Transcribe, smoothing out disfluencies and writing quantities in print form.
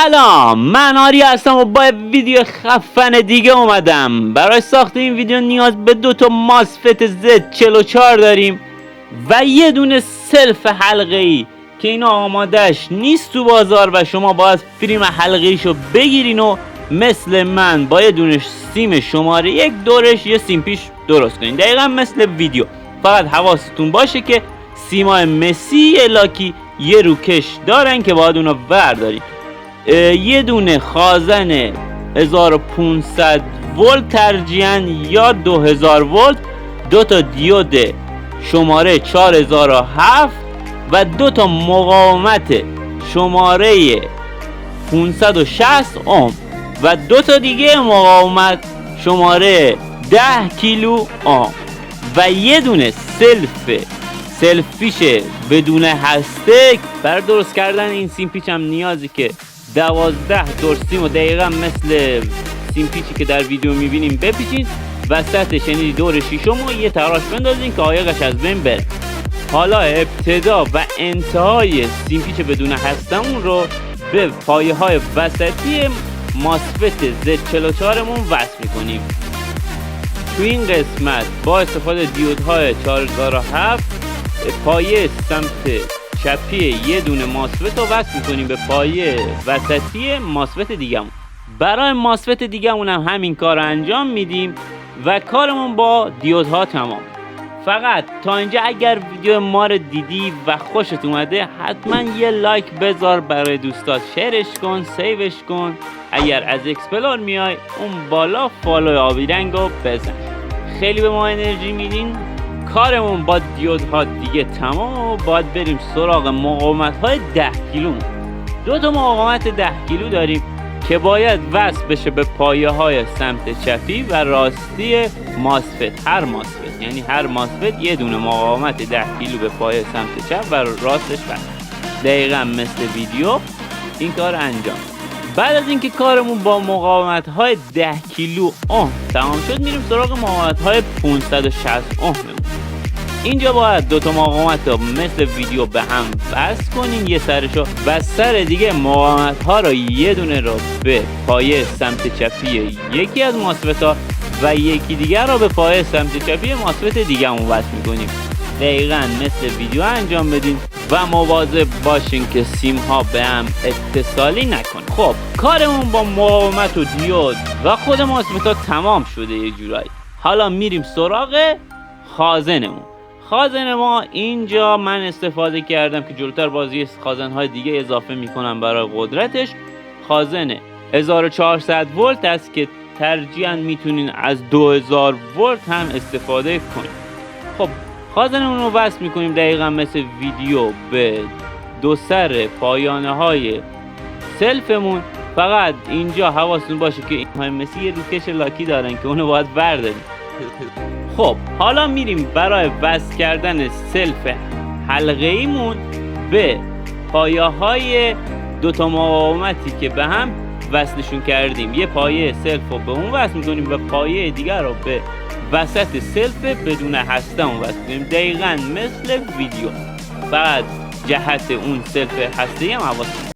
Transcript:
سلام، من آری هستم و با ویدیو خفن دیگه اومدم. برای ساخت این ویدیو نیاز به 2 تا ماسفت Z44 داریم و یه دونه سلف حلقه‌ای که اینا آمادهش نیست تو بازار و شما باید فریم حلقه‌ایشو بگیرین و مثل من با یه دونه سیم شماره 1 دورش یه سیم پیش درست کنین. دقیقا مثل ویدیو، فقط حواستون باشه که سیمای مسی لاکی یه روکش دارن که باید اونا بردارین. یه دونه خازن 1500 ولت ترجیحاً یا 2000 ولت، 2 تا دیود شماره 4007 و 2 تا مقاومت شماره 560 اوم و 2 تا دیگه مقاومت شماره 10 کیلو اوم و یه دونه سلفیش بدون هسته. برای درست کردن این سیم پیچ هم نیازی که 12 دور سیم و دقیقا مثل سیم پیچی که در ویدیو میبینیم بپیچین، وسطش یعنی دور شیشم و یه تراش بندازین که عایقش از بین بره. حالا ابتدا و انتهای سیم پیچ بدون هستمون رو به پایه های وسطی ماسفت Z44 مون وصل میکنیم. تو این قسمت با استفاده دیودهای 4007 پایه سمت چپی یه دونه ماسفت رو وصل میکنیم به پایه وسطی ماسفت دیگه‌مون. برای ماسفت دیگه‌مون هم همین کار رو انجام میدیم و کارمون با دیودها تمام. فقط تا اینجا اگر ویدیو ما رو دیدی و خوشت اومده حتما یه لایک بذار، برای دوستات شیرش کن، سیوش کن. اگر از اکسپلور میای اون بالا فالو آبی رنگ رو بزن. خیلی به ما انرژی میدین. کارمون با دیودها دیگه تمام و باید بریم سراغ مقاومت های 10 کیلو. 2 تا مقاومت 10 کیلو داریم که باید وصل بشه به پایه های سمت چپی و راستی ماسفت. هر ماسفت یعنی هر ماسفت یه دونه مقاومت 10 کیلو به پایه سمت چپ و راستش وصل. دقیقا مثل ویدیو این کار انجام. بعد از اینکه کارمون با مقاومت های 10 کیلو اوم تمام شد، میریم سراغ مقاومت های 560 اوم. اینجا باید 2 تا مقاومت رو مثل ویدیو به هم وصل کنین، یه سرشو و سر دیگه مقاومت ها رو یه دونه رو به پایه سمت چپی یکی از ماسفت ها و یکی دیگر رو به پایه سمت چپی ماسفت دیگه همون وصل میکنیم. دقیقا مثل ویدیو انجام بدین و مواظب باشین که سیم ها به هم اتصالی نکنه. خب کارمون با مقاومت و دیود و خود ماسفت ها تمام شده یه جورایی. حالا میریم سراغ خازنمون. خازن ما اینجا من استفاده کردم که جلوتر بازی خازن های دیگه اضافه میکنم برای قدرتش. خازن 1400 ولت است که ترجیحاً میتونین از 2000 ولت هم استفاده کنید. خب خازنمون رو وصل میکنیم دقیقا مثل ویدیو به 2 سر پایانه های سلفمون. فقط اینجا حواستون باشه که این های مسی یه روکش لاکی دارن که اونو باید برداریم. خب حالا میریم برای وصل کردن سلف حلقه ایمون به پایه های 2 تا مقاومتی که به هم وصلشون کردیم. یه پایه سلف رو به اون وصل میکنیم و پایه دیگر رو به وسط سلف بدون هسته اون وصل میکنیم. دقیقا مثل ویدیو، بعد جهت اون سلف هسته هم حواستون